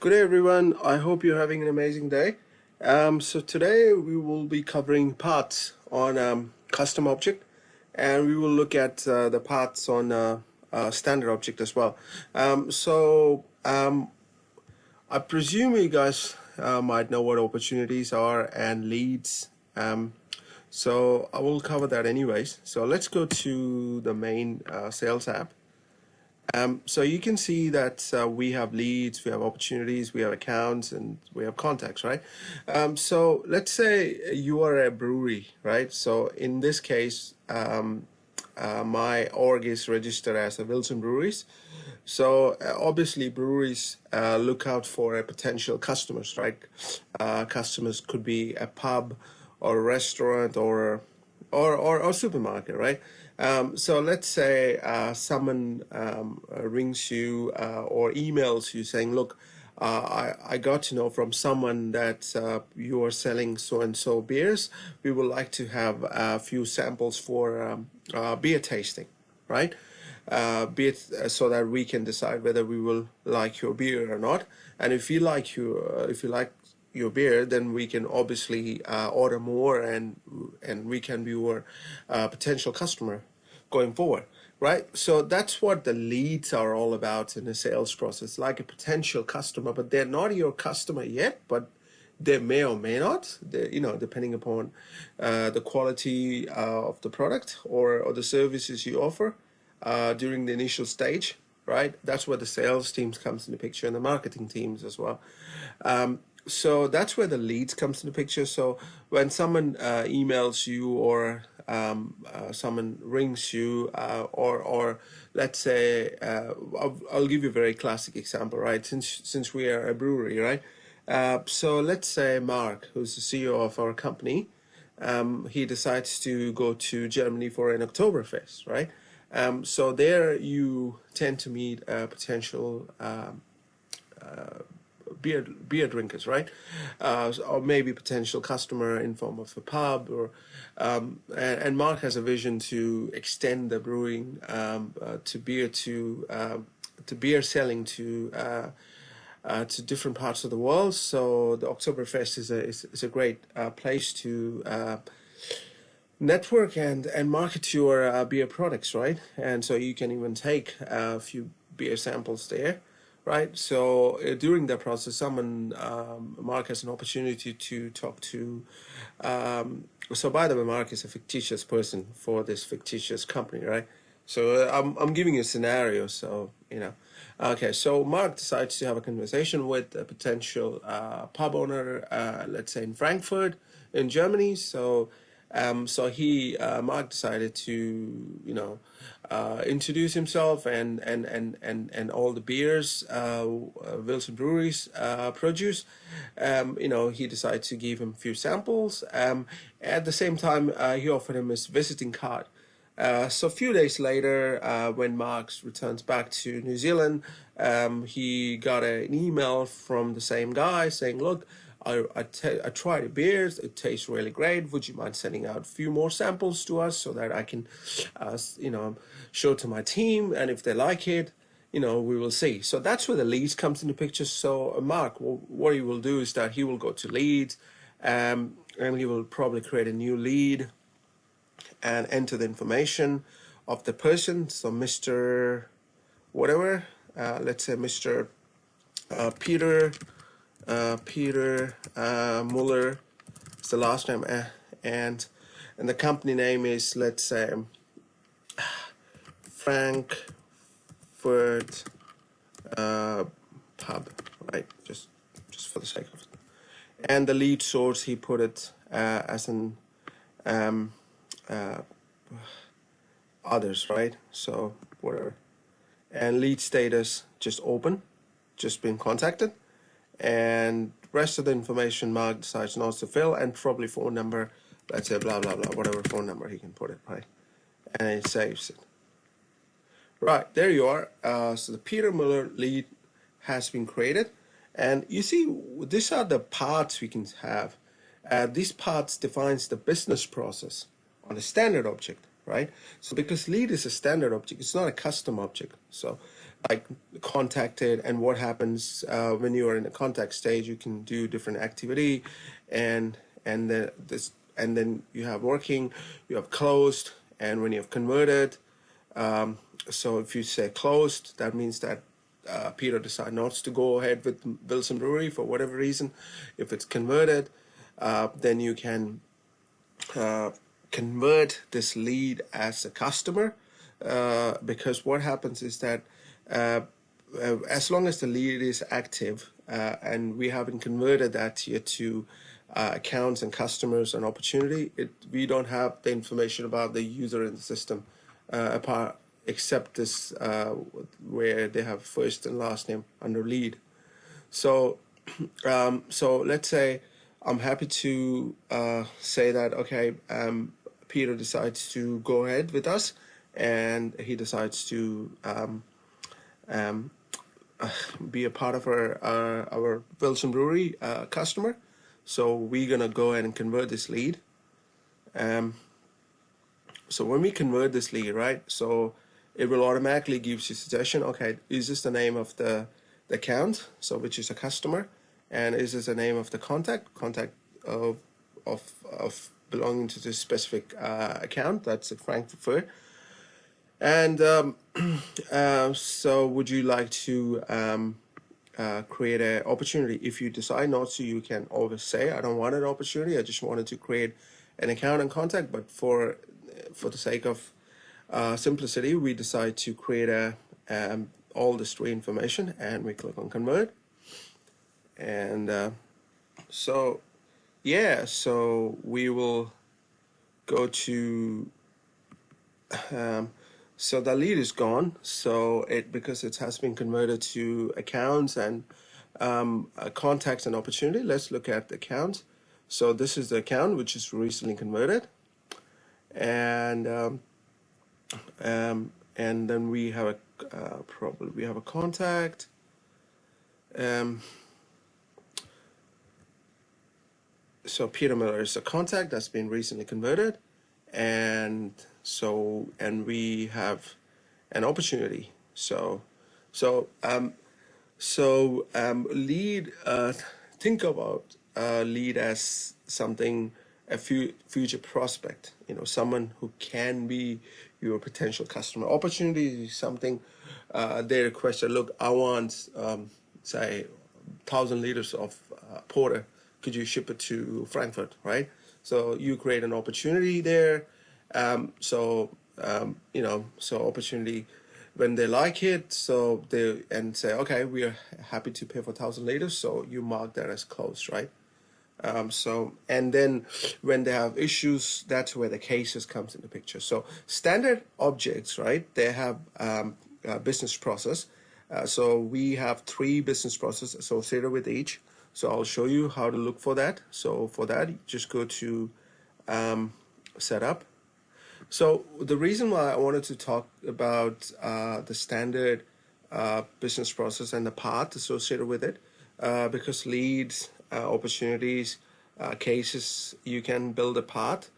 Good day, everyone. I hope you're having an amazing day. So today we will be covering paths on custom object, and we will look at the paths on standard object as well. I presume you guys might know what opportunities are and leads. So I will cover that anyways. So let's go to the main sales app. So you can see that we have leads, we have opportunities, we have accounts, and we have contacts, right? So let's say you are a brewery, right? So in this case, my org is registered as a Wilson Breweries. So obviously breweries look out for potential customers, right? Customers could be a pub or a restaurant or supermarket, right? So let's say someone rings you or emails you saying, look, I got to know from someone that you are selling so-and-so beers. We would like to have a few samples for beer tasting, right? So that we can decide whether we will like your beer or not. And if you like your beer, then we can obviously order more, and we can be your potential customer going forward, right? So that's what the leads are all about in the sales process, like a potential customer, but they're not your customer yet, but they may or may not, depending upon the quality of the product or the services you offer during the initial stage, right? That's where the sales teams comes in the picture, and the marketing teams as well. So that's where the leads comes in the picture. So when someone emails you or someone rings you, or let's say, I'll give you a very classic example, right? Since we are a brewery, right? So let's say Mark, who's the CEO of our company, he decides to go to Germany for an Oktoberfest, right? So there you tend to meet a potential beer drinkers, right? Or maybe potential customer in form of a pub, or and Mark has a vision to extend the brewing to beer selling to different parts of the world. So the Oktoberfest is a great place to network and market your beer products, right? And so you can even take a few beer samples there, right? So during that process, Mark has an opportunity to talk to. So by the way, Mark is a fictitious person for this fictitious company, right? So I'm giving you a scenario, so Okay, so Mark decides to have a conversation with a potential pub owner, let's say in Frankfurt, in Germany. So Mark decided to introduce himself and all the beers Wilson Breweries produce. He decided to give him a few samples. At the same time, he offered him his visiting card. So a few days later, when Marx returns back to New Zealand, he got an email from the same guy saying, look, I tried the beers, it tastes really great. Would you mind sending out a few more samples to us so that I can, show to my team, and if they like it, we will see. So that's where the leads comes into picture. So Mark, what he will do is that he will go to leads, and he will probably create a new lead and enter the information of the person. So Mr. whatever, let's say Mr. Peter Muller is the last name, and the company name is, let's say, Frankfurt pub, right? Just for the sake of it. And the lead source, he put it as an others, right? So whatever. And lead status, just open, just been contacted. And rest of the information Mark decides not to fill, and probably phone number, let's say blah blah blah, whatever phone number he can put it, right? And it saves it. Right, there you are. So the Peter Muller lead has been created, and you see these are the parts we can have. These parts defines the business process on a standard object, right? So because lead is a standard object, it's not a custom object. So like contacted, and what happens when you are in a contact stage. You can do different activity, and then you have working, you have closed, and when you have converted. So if you say closed, that means that Peter decided not to go ahead with Wilson Brewery for whatever reason. If it's converted, then you can convert this lead as a customer, because what happens is that as long as the lead is active, and we haven't converted that yet to accounts and customers and opportunity, we don't have the information about the user in the system, except this where they have first and last name under lead. So so let's say I'm happy to say that, okay, Peter decides to go ahead with us, and he decides to be a part of our Wilson Brewery customer. So we're gonna go ahead and convert this lead. So when we convert this lead, right? So it will automatically give you a suggestion. Okay, is this the name of the account? So which is a customer, and is this the name of the contact of belonging to this specific account? That's a Frankfurt. And so would you like to create an opportunity? If you decide not to, you can always say, I don't want an opportunity, I just wanted to create an account and contact. But for the sake of simplicity, we decide to create all this three information, and we click on convert. And so yeah, so we will go to so the lead is gone, so because it has been converted to accounts and contacts and opportunity. Let's look at the account. So this is the account which is recently converted, and then we have a contact. So Peter Miller is a contact that's been recently converted, and we have an opportunity. So lead. Think about lead as something, a future prospect. Someone who can be your potential customer. Opportunity is something they requested. Look, I want say 1,000 liters of porter. Could you ship it to Frankfurt, right? So you create an opportunity there. So opportunity, when they like it, so they say, okay, we are happy to pay for 1,000 liters. So you mark that as closed, right? And then when they have issues, that's where the cases comes in the picture. So standard objects, right? They have a business process. So we have 3 business processes associated with each. So I'll show you how to look for that. So for that, you just go to setup. So the reason why I wanted to talk about the standard business process and the path associated with it, because leads, opportunities, cases, you can build a path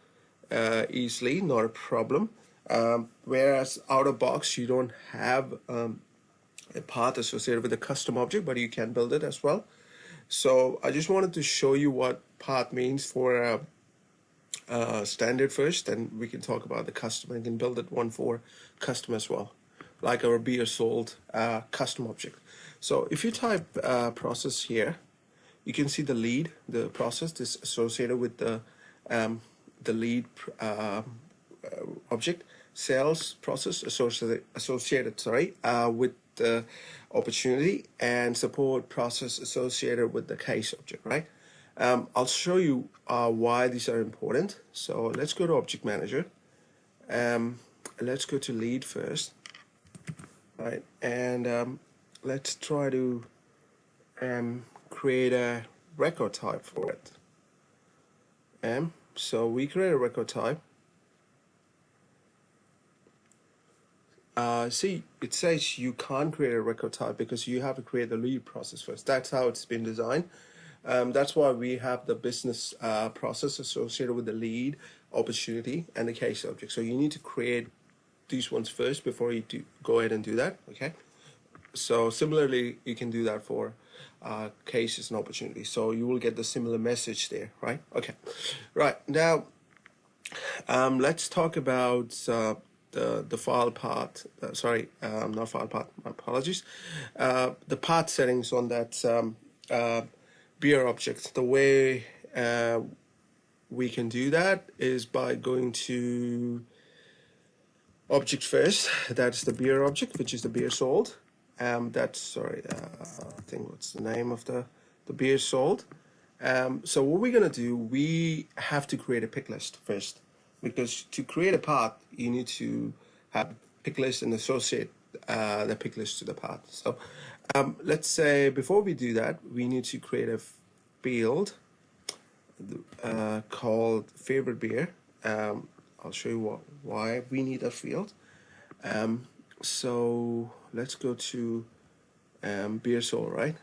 easily, not a problem. Whereas out of box, you don't have a path associated with a custom object, but you can build it as well. So I just wanted to show you what path means for standard first, then we can talk about the custom and can build it one for custom as well, like our beer sold custom object. So if you type process here, you can see the lead, the process is associated with the lead object, sales process associated with the opportunity, and support process associated with the case object, right? I'll show you why these are important. So let's go to Object Manager. Let's go to lead first, right? And let's try to create a record type for it. So we create a record type. See, it says you can't create a record type because you have to create the lead process first. That's how it's been designed. That's why we have the business process associated with the lead, opportunity, and the case object. So you need to create these ones first before you go ahead and do that, okay? So similarly, you can do that for cases and opportunities. So you will get the similar message there, right? Okay, right now let's talk about the file path. Not file path. My apologies. The path settings on that beer object. The way we can do that is by going to object first. That's the beer object, which is the beer sold. I think what's the name of the beer sold. So what we're gonna do, we have to create a pick list first, because to create a path, you need to have pick list and associate the pick list to the path. So let's say before we do that, we need to create a field called favorite beer. I'll show you why we need a field. So let's go to beer sold, right?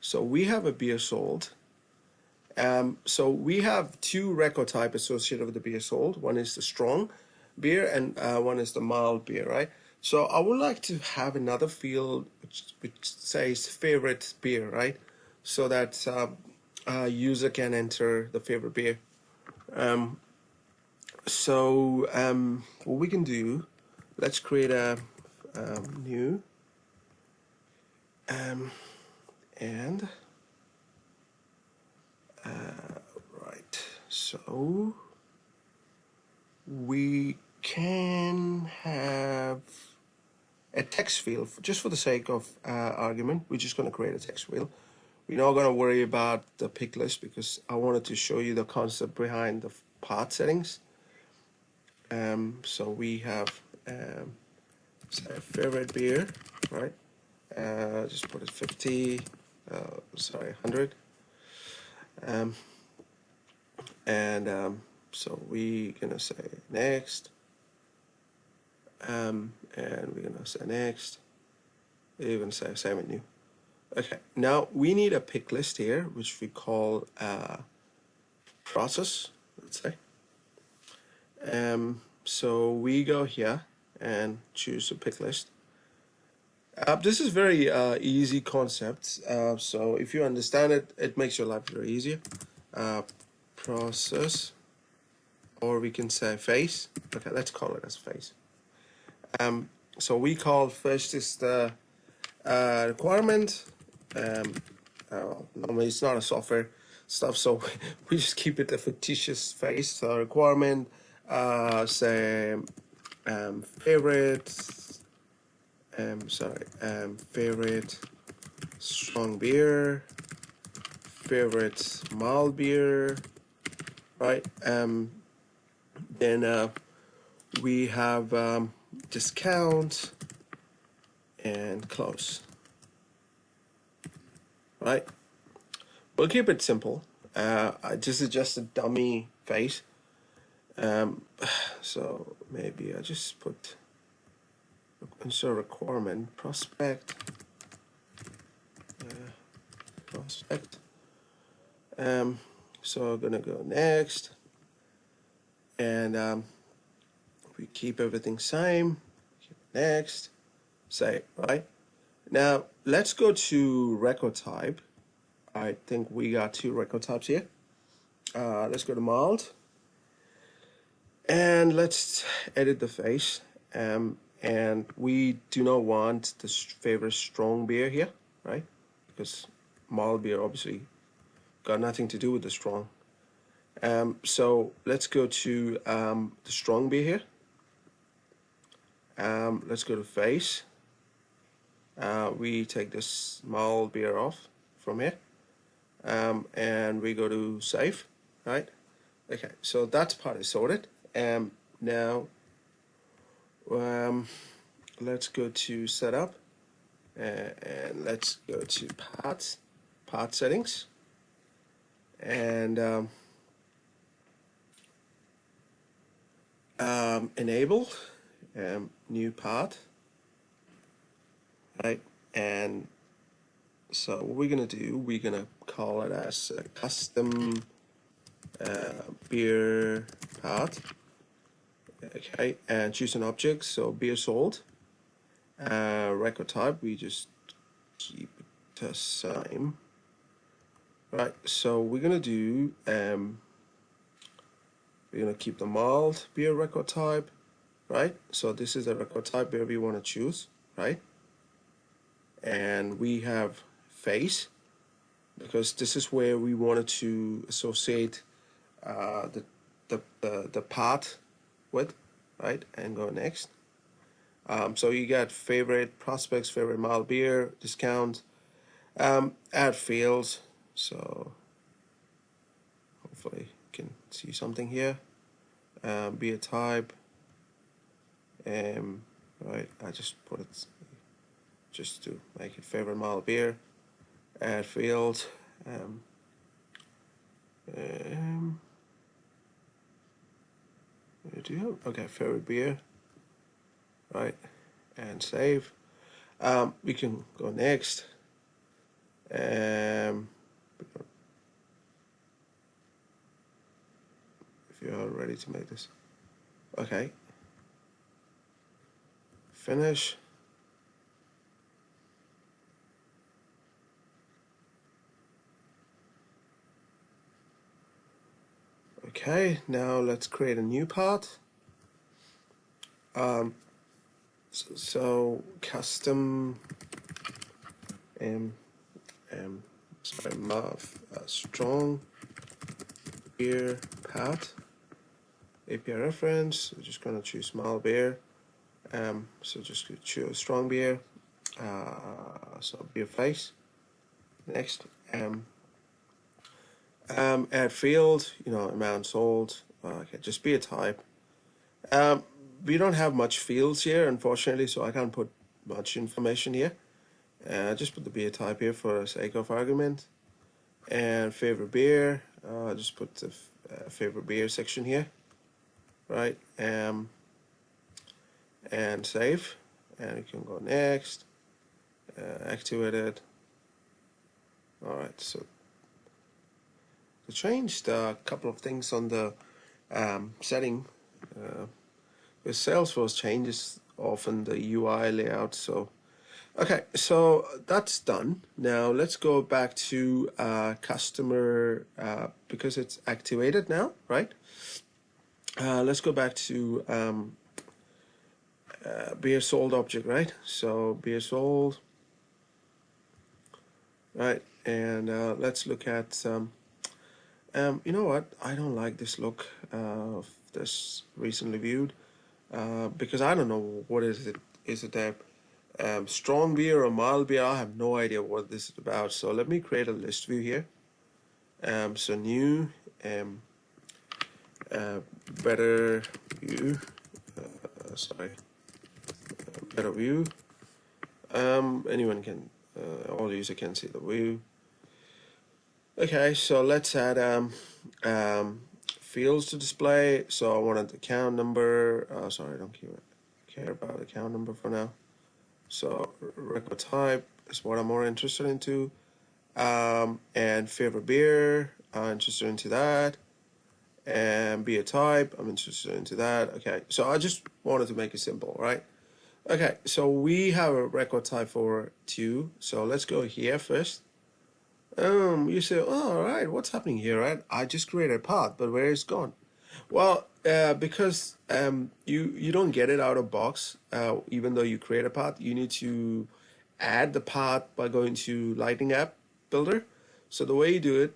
So we have a beer sold. So we have two record type associated with the beer sold. One is the strong beer and one is the mild beer, right? So I would like to have another field which says favorite beer, right? So that user can enter the favorite beer. What we can do, let's create a new and right. So we can have a text field just for the sake of argument. We're just going to create a text field. We're not going to worry about the pick list because I wanted to show you the concept behind the path settings. So we have favorite beer, right? Just put it 50, 100. So we're gonna say next, and we're gonna say next. We're gonna say save and new. Okay, now we need a pick list here, which we call process. Let's say. So we go here and choose a pick list. This is very easy concept. So if you understand it, it makes your life very easier. Process, or we can say face. Okay, let's call it as face. So we call first is the requirement. Normally it's not a software stuff, so we just keep it a fictitious face. So requirement, say favorite. Favorite strong beer, favorite mild beer, right? Then we have discount and close, right? We'll keep it simple. This is just a dummy face. So maybe I just put insert requirement prospect. So I'm gonna go next, and we keep everything same. Next, say right. Now let's go to record type. I think we got two record types here. Let's go to mild, and let's edit the face. And we do not want the favorite strong beer here, right? Because mild beer obviously got nothing to do with the strong. So let's go to the strong beer here. Let's go to face. We take this mild beer off from here. And we go to save, right? Okay, so that part is sorted. Now let's go to setup, and let's go to path settings, and enable new path, right? And so what we're gonna do, we're gonna call it as a custom beer path. Okay, and choose an object, so beer sold, Record type, we just keep it the same. Right, so we're gonna do we're gonna keep the mild beer record type, right? So this is the record type where we want to choose, right? And we have face, because this is where we wanted to associate the path with, right? And go next. So you got favorite prospects, favorite mild beer, discount, add fields. So hopefully you can see something here. Beer type, right? I just put it just to make it favorite mild beer. Add field. Okay, favorite beer, right? And save. We can go next. If you're ready to make this, okay. Finish. Okay, now let's create a new part. So custom strong beer path. API reference. We're just gonna choose small beer. So just choose strong beer. So beer face. Next. Add field. Amount sold. Okay, just beer type. We don't have much fields here, unfortunately, so I can't put much information here. Just put the beer type here for the sake of argument. And favorite beer, just put the favorite beer section here, right? And save, and you can go next. Activate it. All right, so I changed a couple of things on the setting. With Salesforce changes often the UI layout, so okay, so that's done. Now let's go back to customer, because it's activated now, right? Let's go back to beer sold object, right? So beer sold, right? And let's look at you know what? I don't like this look of this recently viewed because I don't know what is it. Is it a strong beer or mild beer? I have no idea what this is about. So let me create a list view here. So new, better view. Sorry, better view. Anyone can, all user can see the view. Okay, so let's add fields to display. So I wanted the account number. Sorry, I don't care about account number for now. So record type is what I'm more interested into. And favorite beer, I'm interested into that. And beer type, I'm interested into that. Okay, so I just wanted to make it simple, right? Okay, so we have a record type for 2. So let's go here first. You say, oh, all right, what's happening here, right? I just created a path, but where is it gone? Well, because you don't get it out of box, even though you create a path, you need to add the path by going to Lightning App Builder. So the way you do it,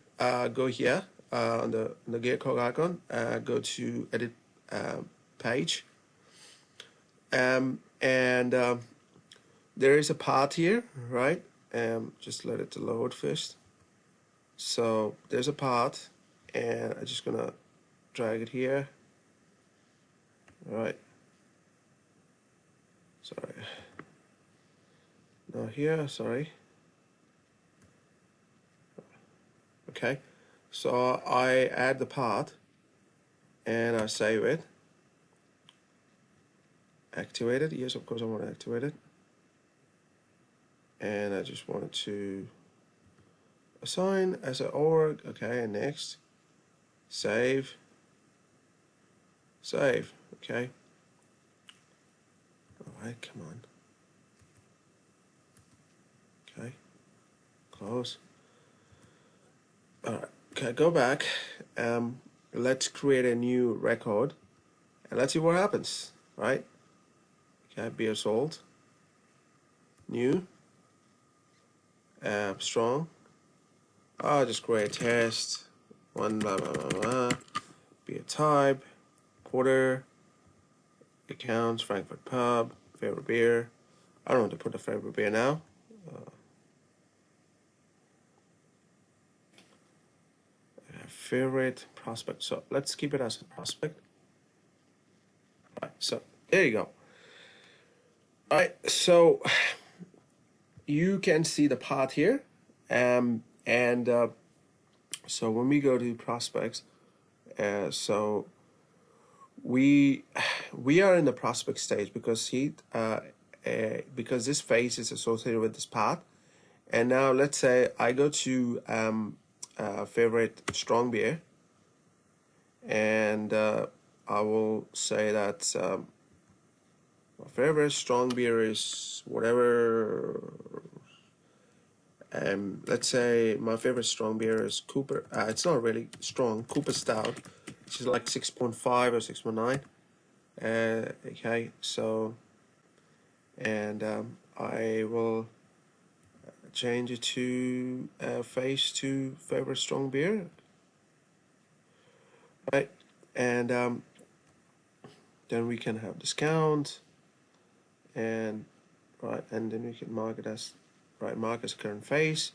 go here on the gear cog icon, go to Edit Page, and there is a path here, right? Just let it load first. So there's a path, and I'm just gonna drag it here. All right. Sorry. No, here. Sorry. Okay. So I add the path, and I save it. Activate it. Yes, of course I want to activate it. And I just wanted to assign as an org. Okay, and next. Save. Save. Okay. All right, come on. close. All right, okay, go back. Let's create a new record and let's see what happens, right? Okay, beer sold, new, strong. I'll just create a test, one, blah, blah, blah, blah, beer type, porter, accounts, Frankfurt pub, favorite beer. I don't want to put a favorite beer now. Favorite prospect. So let's keep it as a prospect. All right, so there you go. All right, so you can see the path here, so when we go to prospects, so we are in the prospect stage because because this phase is associated with this path. And now let's say I go to favorite strong beer, and I will say that my favorite strong beer is whatever. Let's say my favorite strong beer is Cooper. It's not really strong. Cooper Stout, which is like 6.5 or 6.9. Okay, so and I will change it to phase 2 favorite strong beer, right? And then we can have discount, and right, and then we can mark it as mark as current phase.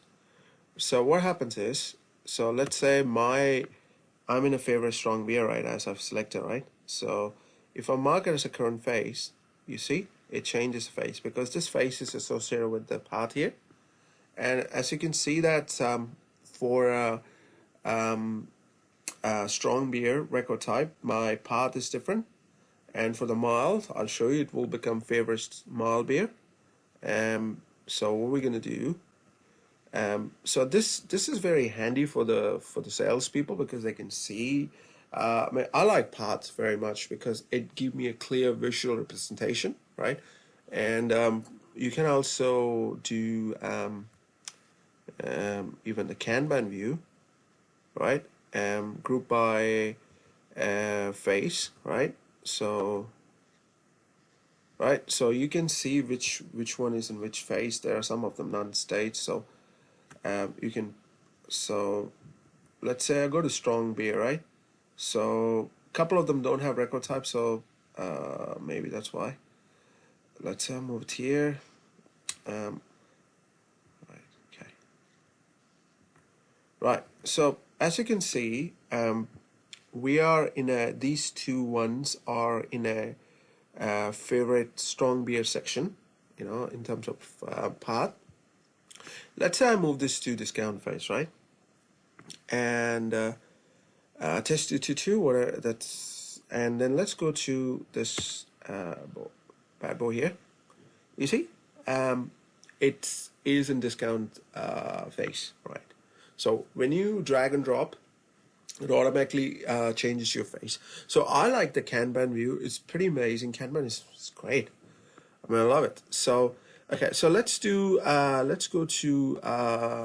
So what happens is, so let's say I'm in a favorite strong beer, right, as I've selected, right? So if I mark it as a current phase, you see it changes phase because this phase is associated with the path here. And as you can see that for strong beer record type, my path is different. And for the mild, I'll show you, it will become favorite mild beer. So what we're gonna do, so this is very handy for the salespeople because they can see. I mean, I like paths very much because it gives me a clear visual representation, right? And you can also do even the Kanban view, right? Group by phase, right? So you can see which one is in which phase. There are some of them non-state, so you can. So let's say I go to strong beer, right? So a couple of them don't have record type, so maybe that's why. Let's say I moved here. Right, so as you can see, we are in these two ones are in a favorite strong beer section, in terms of path. Let's say I move this to discount phase, right? And test 222, whatever that's, and then let's go to this bad boy here. You see, it is in discount phase, right? So when you drag and drop, it automatically changes your face. So I like the Kanban view. It's pretty amazing. Kanban is great. I mean, I love it. So okay, so let's go to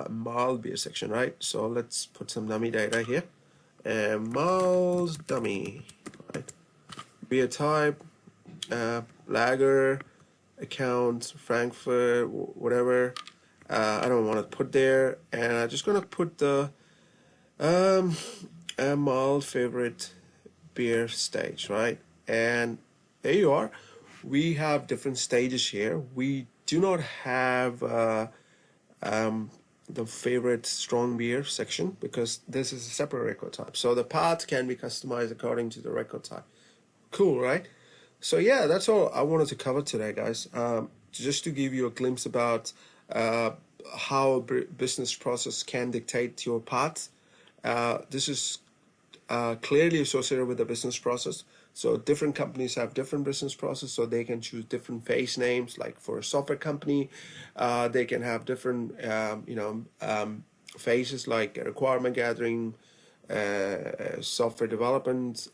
mild beer section, right? So let's put some dummy data here. Mild dummy, right? Beer type, lager, account, Frankfurt, whatever. I don't want to put there, and I'm just gonna put the a mild favorite beer stage, right? And there you are. We have different stages here. We do not have the favorite strong beer section because this is a separate record type. So the path can be customized according to the record type. Cool, right? So yeah, that's all I wanted to cover today, guys. Just to give you a glimpse about how a business process can dictate your path. This is clearly associated with the business process. So different companies have different business process, so they can choose different phase names. Like for a software company, they can have different phases like requirement gathering, software development,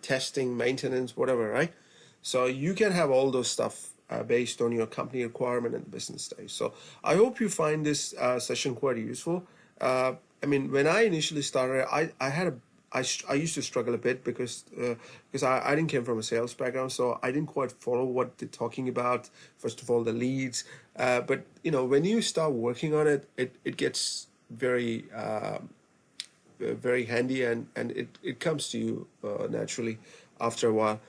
testing, maintenance, whatever, right? So you can have all those stuff based on your company requirement and business stage. So I hope you find this session quite useful. I mean, when I initially started, I used to struggle a bit because I didn't come from a sales background, so I didn't quite follow what they're talking about. First of all, the leads, but when you start working on it, it gets very handy, and it comes to you naturally after a while.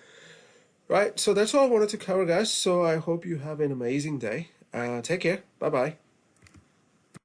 Right, so that's all I wanted to cover, guys. So I hope you have an amazing day. Take care. Bye bye.